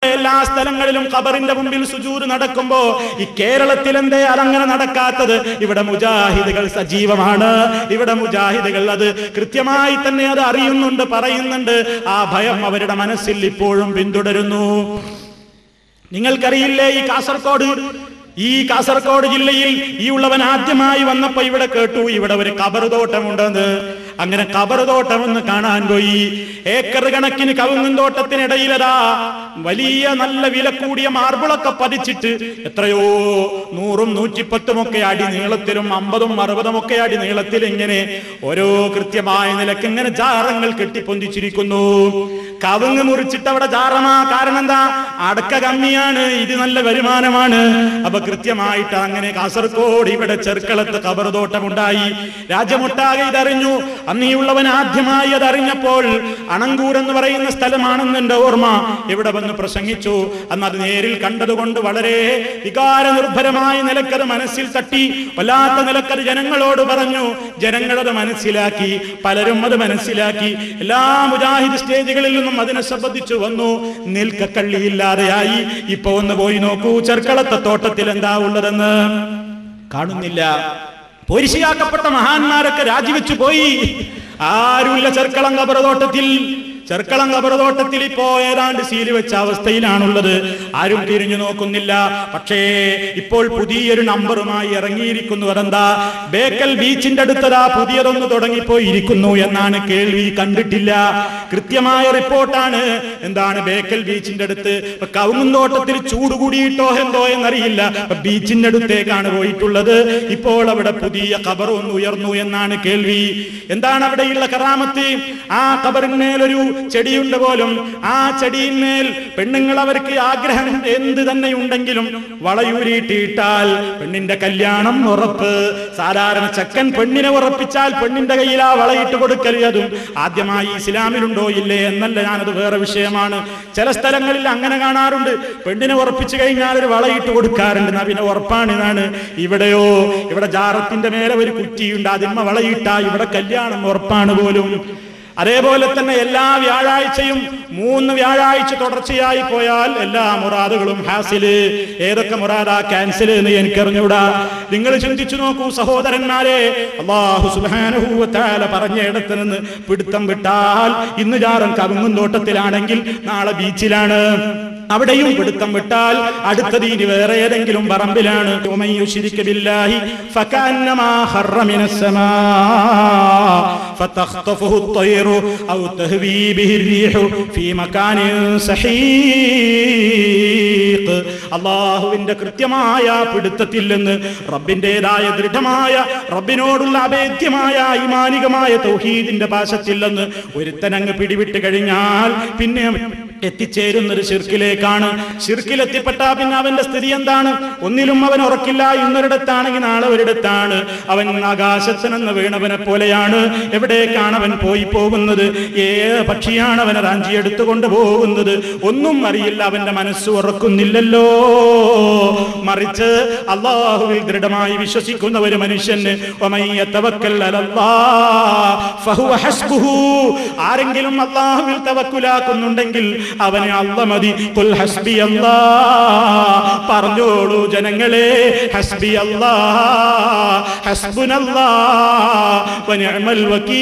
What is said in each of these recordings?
ലോകത്തുള്ള എല്ലാ സ്ഥലങ്ങളിലും ഖബറിന്റെ മുമ്പിൽ സുജൂദ് നടക്കുമ്പോ ഈ കേരളത്തിൽ എന്തേ അതങ്ങനെ നടക്കാത്തത്? ഇവിടെ മുജാഹിദുകൾ സജീവമാണ്. ഇവിടെ മുജാഹിദുകൾ അത് കൃത്യമായി തന്നെ അത് അറിയുന്നുണ്ട്, പറയുന്നുണ്ട്. ആ ഭയം അവരുടെ മനസ്സിൽ ഇപ്പോഴും പിന്തുടരുന്നു. നിങ്ങൾക്കറിയില്ലേ, ഈ കാസർഗോഡ് ജില്ലയിൽ ഈ ഉള്ളവൻ ആദ്യമായി വന്നപ്പോ ഇവിടെ കേട്ടു ഇവിടെ ഒരു ഖബർ തോട്ടമുണ്ടെന്ന്. അങ്ങനെ ഖബർ തോട്ടമെന്ന് കാണാൻ പോയി. ഏക്കർ കണക്കിന് കവുങ്ങും തോട്ടത്തിനിടയിലതാ വലിയ നല്ല വില കൂടിയ മാർബിളൊക്കെ പതിച്ചിട്ട് എത്രയോ 100ഉം 110ഉം ഒക്കെ അടി നീളത്തിലും 50ഉം 60ഉം ഒക്കെ അടി നീളത്തിൽ ഇങ്ങനെ ഓരോ കൃത്യമായ നിലക്ക് ഇങ്ങനെ ജാറങ്ങൾ കെട്ടിപ്പൊന്തിച്ചിരിക്കുന്നു. കവുങ്ങ് മുറിച്ചിട്ട് അവിടെ ജാറമാ. കാരണം എന്താ? അടക്ക കമ്മിയാണ്, ഇത് നല്ല വരുമാനമാണ്. അപ്പൊ കൃത്യമായിട്ട് അങ്ങനെ കാസർഗോഡ് ഇവിടെ ചെർക്കളത്ത് ഖബർ തോട്ടമുണ്ടായി. രാജ്യമൊട്ടാകെ ഇതറിഞ്ഞു. അന്ന് ഈ ഉള്ളവൻ ആദ്യമായി അതറിഞ്ഞപ്പോൾ അണങ്കൂർ എന്ന് പറയുന്ന സ്ഥലമാണെന്ന് എന്റെ ഓർമ്മ. ഇവിടെ വന്ന് പ്രസംഗിച്ചു. അന്ന് അത് നേരിൽ കണ്ടതുകൊണ്ട് വളരെ വികാര നിർഭരമായ നിലക്കത് മനസ്സിൽ തട്ടി. വല്ലാത്ത നിലക്കത് ജനങ്ങളോട് പറഞ്ഞു. ജനങ്ങളത് മനസ്സിലാക്കി, പലരും അത് മനസ്സിലാക്കി. എല്ലാ മുജാഹിദ് സ്റ്റേജുകളിൽ നിന്നും അതിനെ സംബന്ധിച്ചു വന്നു. നിൽക്കക്കള്ളിയില്ലാതെയായി. ഇപ്പൊ ഒന്ന് പോയി നോക്കൂ, ചെർക്കളത്തെ തോട്ടത്തിൽ എന്താ ഉള്ളതെന്ന് കാണുന്നില്ല. പോരിശയാക്കപ്പെട്ട മഹാന്മാരൊക്കെ രാജിവെച്ചു പോയി. ആരുമില്ല ചെർക്കളം ഖബർ തോട്ടത്തിൽ ഇപ്പോ ഏതാണ്ട് സീല് വെച്ച അവസ്ഥയിലാണുള്ളത്. ആരും തിരിഞ്ഞു നോക്കുന്നില്ല. പക്ഷേ ഇപ്പോൾ പുതിയൊരു നമ്പറുമായി ഇറങ്ങിയിരിക്കുന്നു. അതെന്താ? ബേക്കൽ ബീച്ചിന്റെ അടുത്തതാ പുതിയതൊന്ന് തുടങ്ങിപ്പോയിരിക്കുന്നു എന്നാണ് കേൾവി. കണ്ടിട്ടില്ല. കൃത്യമായ റിപ്പോർട്ടാണ്. എന്താണ് ബേക്കൽ ബീച്ചിന്റെ അടുത്ത്? കവുങ്ങുന്തോട്ടത്തിൽ ചൂട് കൂടിയിട്ടോ എന്തോ എന്നറിയില്ല, ബീച്ചിന്റെ അടുത്തേക്കാണ് പോയിട്ടുള്ളത്. ഇപ്പോൾ അവിടെ പുതിയ ഖബർ ഒന്ന് ഉയർന്നു എന്നാണ് കേൾവി. എന്താണ് അവിടെയുള്ള കറാമത്ത്? ആ ഖബറിന്മേലൊരു ചെടിയുണ്ട് പോലും. ആ ചെടിയിന്മേൽ പെണ്ണുങ്ങൾ അവർക്ക് ആഗ്രഹം എന്ത് തന്നെ ഉണ്ടെങ്കിലും വളയൂരിയിട്ടിട്ടാൽ പെണ്ണിന്റെ കല്യാണം ഉറപ്പ്. സാധാരണ ചെക്കൻ പെണ്ണിനെ ഉറപ്പിച്ചാൽ പെണ്ണിന്റെ കയ്യിൽ ആ വളയിട്ട് കൊടുക്കൽ അതും ആദ്യമായി ഇസ്ലാമിലുണ്ടോ ഇല്ലേ എന്നല്ല, ഞാനത് വേറെ വിഷയമാണ്. ചില സ്ഥലങ്ങളിൽ അങ്ങനെ കാണാറുണ്ട്. പെണ്ണിനെ ഉറപ്പിച്ചു കഴിഞ്ഞാൽ ഒരു വളയിട്ട് കൊടുക്കാറുണ്ട്. പിന്നെ ഉറപ്പാണിതാണ്. ഇവിടെയോ, ഇവിടെ ജാറത്തിന്റെ മേലെ ഒരു കുറ്റിയുണ്ട്, അതിന്മ വളയിട്ടാ ഇവിടെ കല്യാണം ഉറപ്പാണ് പോലും. അതേപോലെ തന്നെ എല്ലാ വ്യാഴാഴ്ചയും 3 വ്യാഴാഴ്ച തുടർച്ചയായി പോയാൽ എല്ലാ മുറാദുകളും ഹാസില്. ഏതൊക്കെ മുറാദാ ക്യാൻസൽ എന്ന് എനിക്കറിഞ്ഞൂടാ. നിങ്ങൾ ചിന്തിച്ചു നോക്കൂ സഹോദരന്മാരെ. അല്ലാഹു സുബ്ഹാനഹു വ തആല പറഞ്ഞ ഇടത്ത് നിന്ന് പിടുത്തം വിട്ടാൽ ഇന്ന് ജാറം കവുങ്ങുന്തോട്ടത്തിലാണെങ്കിൽ നാളെ ബീച്ചിലാണ്. അവിടെയും പിടുത്തം വിട്ടാൽ അടുത്തത് ഇനി വേറെ ഏതെങ്കിലും പറമ്പിലാണ്. ഉമയ്യുശ്രിക ബില്ലാഹി ഫകഅന്നമാ ഖറ മിനസ് സമാ ഫതഖ്തഫുഹു അത്ത്വയ്റു ഔ തഹ്വീ ബിഹി റീഹു ഫീ മകാനിൻ സഹീഖ്. അല്ലാഹുവിന്റെ കൃത്യമായ പിടുത്തത്തിൽ നിന്ന്, റബ്ബിന്റേതായ ദൃഢമായ, റബ്ബിനോടുള്ള അഭേദ്യമായ ഈമാനികമായ തൗഹീദിന്റെ പാശത്തിൽ നിന്ന് ഒരുത്തനങ്ങ് പിടിവിട്ട് കഴിഞ്ഞാൽ പിന്നെ എത്തിച്ചേരുന്നൊരു ശിർക്കിലേക്കാണ്. ശിർക്കിലെത്തിപ്പെട്ടാ പിന്നെ അവന്റെ സ്ഥിതി എന്താണ്? ഒന്നിലും അവൻ ഉറക്കില്ല. ഇന്നൊരിടത്താണെങ്കിൽ നാളെ ഒരിടത്താണ്. അവൻ ആകാശത്ത് നിന്ന് വീണവനെ പോലെയാണ്. എവിടേക്കാണ് അവൻ പോയി പോകുന്നത്? പക്ഷിയാണ് അവനെ റാഞ്ചി എടുത്തുകൊണ്ട് പോകുന്നത്? ഒന്നും അറിയില്ല. അവന്റെ മനസ്സ് ഉറക്കുന്നില്ലല്ലോ. മറിച്ച് അല്ലാഹുവിൽ ദൃഢമായി വിശ്വസിക്കുന്ന ഒരു മനുഷ്യന് ആരെങ്കിലും അല്ലാഹുവിൽ തവക്കുലാക്കുന്നുണ്ടെങ്കിൽ അവനെ അല്ലാഹ് മതി. ഖുൽ ഹസ്ബി അല്ലാഹ്, പറഞ്ഞോളൂ ജനങ്ങളെ, ഹസ്ബി അല്ലാഹ്, ഹസ്ബുനല്ലാഹ് വ നിഅമൽ വകീൽ.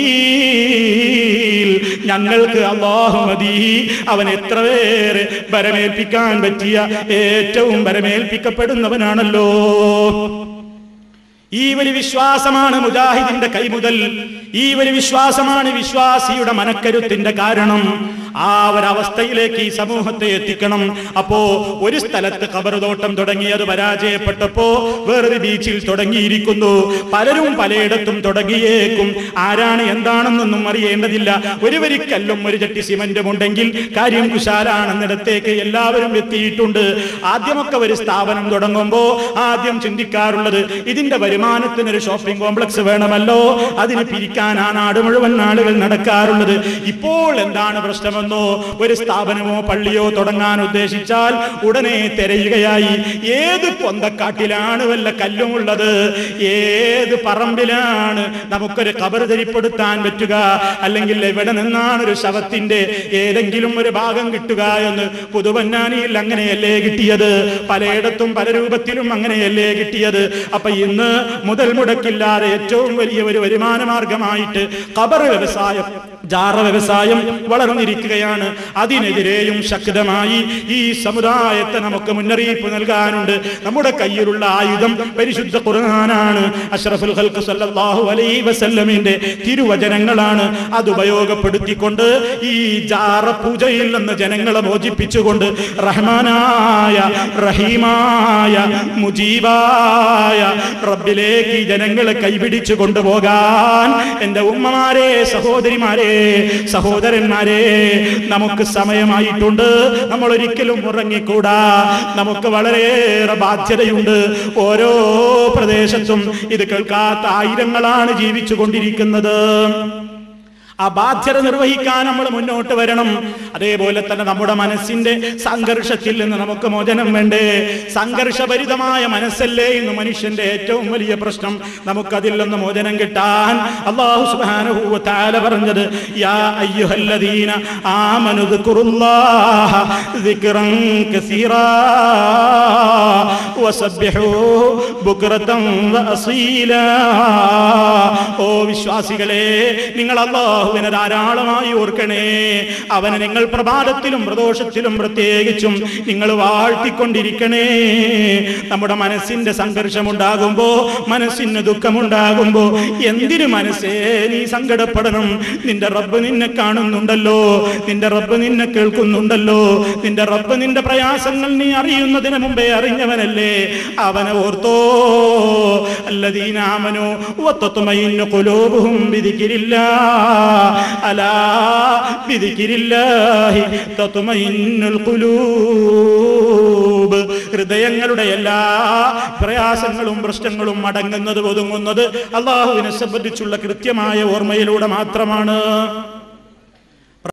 ഞങ്ങൾക്ക് അല്ലാഹു മതി. അവൻ എത്ര പേരെ ബരമേൽപ്പിക്കാൻ പറ്റിയ ഏറ്റവും ബരമേൽപ്പിക്കപ്പെടുന്നവനാണല്ലോ. ഈ ഒരു വിശ്വാസമാണ് മുജാഹിദിന്റെ കൈമുതൽ. ഈ ഒരു വിശ്വാസമാണ് വിശ്വാസിയുടെ മനക്കരുത്തിന്റെ കാരണം. ആ ഒരവസ്ഥയിലേക്ക് ഈ സമൂഹത്തെ എത്തിക്കണം. അപ്പോ ഒരു സ്ഥലത്ത് ഖബർ തോട്ടം തുടങ്ങി, അത് പരാജയപ്പെട്ടപ്പോ വേറൊരു ബീച്ചിൽ തുടങ്ങിയിരിക്കുന്നു. പലരും പലയിടത്തും തുടങ്ങിയേക്കും. ആരാണ് എന്താണെന്നൊന്നും അറിയേണ്ടതില്ല. ഒരു വരിക്കല്ലും ഒരു ചട്ടി സിമന്റും ഉണ്ടെങ്കിൽ കാര്യം കുശാലാണെന്നിടത്തേക്ക് എല്ലാവരും എത്തിയിട്ടുണ്ട്. ആദ്യമൊക്കെ ഒരു സ്ഥാപനം തുടങ്ങുമ്പോ ആദ്യം ചിന്തിക്കാറുള്ളത് ഇതിന്റെ വരുമാനത്തിനൊരു ഷോപ്പിംഗ് കോംപ്ലക്സ് വേണമല്ലോ, അതിന് പിരിക്കാൻ നശിപ്പിക്കാൻ ആ നാട് മുഴുവൻ ആളുകൾ നടക്കാറുള്ളത്. ഇപ്പോൾ എന്താണ് പ്രശ്നമെന്നോ, ഒരു സ്ഥാപനമോ പള്ളിയോ തുടങ്ങാൻ ഉദ്ദേശിച്ചാൽ ഉടനെ തിരയുകയായി. ഏത് പൊന്തക്കാട്ടിലാണ് വല്ല കല്ലുമുള്ളത്, ഏത് പറമ്പിലാണ് നമുക്കൊരു ഖബർ ധരിപ്പെടുത്താൻ പറ്റുക, അല്ലെങ്കിൽ എവിടെ നിന്നാണ് ഒരു ശവത്തിന്റെ ഏതെങ്കിലും ഒരു ഭാഗം കിട്ടുക എന്ന്. പുതുവന്നാനിയിൽ അങ്ങനെയല്ലേ കിട്ടിയത്, പലയിടത്തും പല രൂപത്തിലും അങ്ങനെയല്ലേ കിട്ടിയത്. അപ്പൊ ഇന്ന് മുതൽ മുടക്കില്ലാതെ ഏറ്റവും വലിയ ഒരു വരുമാന മാർഗമായിട്ട് ഖബർ വ്യവസായം, ജാറ വ്യവസായം വളർന്നിരിക്കുകയാണ്. അതിനെതിരെയും ശക്തമായി ഈ സമുദായത്തെ നമുക്ക് മുന്നറിയിപ്പ് നൽകാനുണ്ട്. നമ്മുടെ കയ്യിലുള്ള ആയുധം പരിശുദ്ധ ഖുർആനാണ്, അഷ്റഫുൽ ഖൽഖ് സല്ലല്ലാഹു അലൈഹി വസല്ലമിന്റെ തിരുവചനങ്ങളാണ്. അത് ഉപയോഗപ്പെടുത്തിക്കൊണ്ട് ഈ ജാറ പൂജയിൽ നിന്ന് ജനങ്ങളെ മോചിപ്പിച്ചുകൊണ്ട് റഹ്മാനായ റഹീമായ മുജീബായ റബ്ബിലേക്ക് ജനങ്ങളെ കൈപിടിച്ചു കൊണ്ടുപോകാൻ എന്റെ ഉമ്മമാരെ, സഹോദരിമാരെ, സഹോദരന്മാരെ, നമുക്ക് സമയമായിട്ടുണ്ട്. നമ്മൾ ഒരിക്കലും ഉറങ്ങിക്കൂടാ. നമുക്ക് വളരെയേറെ ബാധ്യതയുണ്ട്. ഓരോ പ്രദേശത്തും ഇത് കേൾക്കാത്ത ആയിരങ്ങളാണ് ജീവിച്ചു കൊണ്ടിരിക്കുന്നത്. ആ ബാധ്യത നിർവഹിക്കാൻ നമ്മൾ മുന്നോട്ട് വരണം. അതേപോലെ തന്നെ നമ്മുടെ മനസ്സിന്റെ സംഘർഷത്തിൽ നിന്ന് നമുക്ക് മോചനം വേണ്ടേ? സംഘർഷഭരിതമായ മനസ്സല്ലേ ഇന്ന് മനുഷ്യന്റെ ഏറ്റവും വലിയ പ്രശ്നം. നമുക്കതിൽ നിന്ന് മോചനം കിട്ടാൻ അല്ലാഹു സുബ്ഹാനഹു വ തആല പറഞ്ഞത്, യാ അയ്യുഹല്ലദീന ആമനു ദിക്റുല്ലാഹ ദിക്റൻ കസീറാ വസബ്ബിഹൂ ബുക്റതൻ വഅസീലാ. ഓ വിശ്വാസികളെ, നിങ്ങൾ അല്ലാഹുവിനെ ധാരാളമായി ഓർക്കണേ. അവനെ നിങ്ങൾ പ്രഭാതത്തിലും പ്രദോഷത്തിലും പ്രത്യേകിച്ചും നിങ്ങൾ വാഴ്ത്തിക്കൊണ്ടിരിക്കണേ. നമ്മുടെ മനസ്സിന്റെ സംഘർഷമുണ്ടാകുമ്പോ, മനസ്സിന് ദുഃഖമുണ്ടാകുമ്പോ, എന്തിനു മനസ്സേ നീ സങ്കടപ്പെടണം? നിന്റെ റബ്ബ് നിന്നെ കാണുന്നുണ്ടല്ലോ, നിന്റെ റബ്ബ് നിന്നെ കേൾക്കുന്നുണ്ടല്ലോ, നിന്റെ റബ്ബ് നിന്റെ പ്രയാസങ്ങൾ നീ അറിയുന്നതിന് മുമ്പേ അറിഞ്ഞവനല്ലേ. അവനെ ഓർത്തോ. അല്ലദീന ആമനൂ വതത്മഇന്നു ഖുലൂബുഹും ബിദിക്രില്ലാഹ് അലാ ബിദിക്രില്ലാഹി തത്മഇന്നുൽ ഖുലൂബ്. ഹൃദയങ്ങളുടെ എല്ലാ പ്രയാസങ്ങളും പ്രശ്നങ്ങളും അടങ്ങുന്നത് ഒതുങ്ങുന്നത് അല്ലാഹുവിനെ സംബന്ധിച്ചുള്ള കൃത്യമായ ഓർമ്മയിലൂടെ മാത്രമാണ്.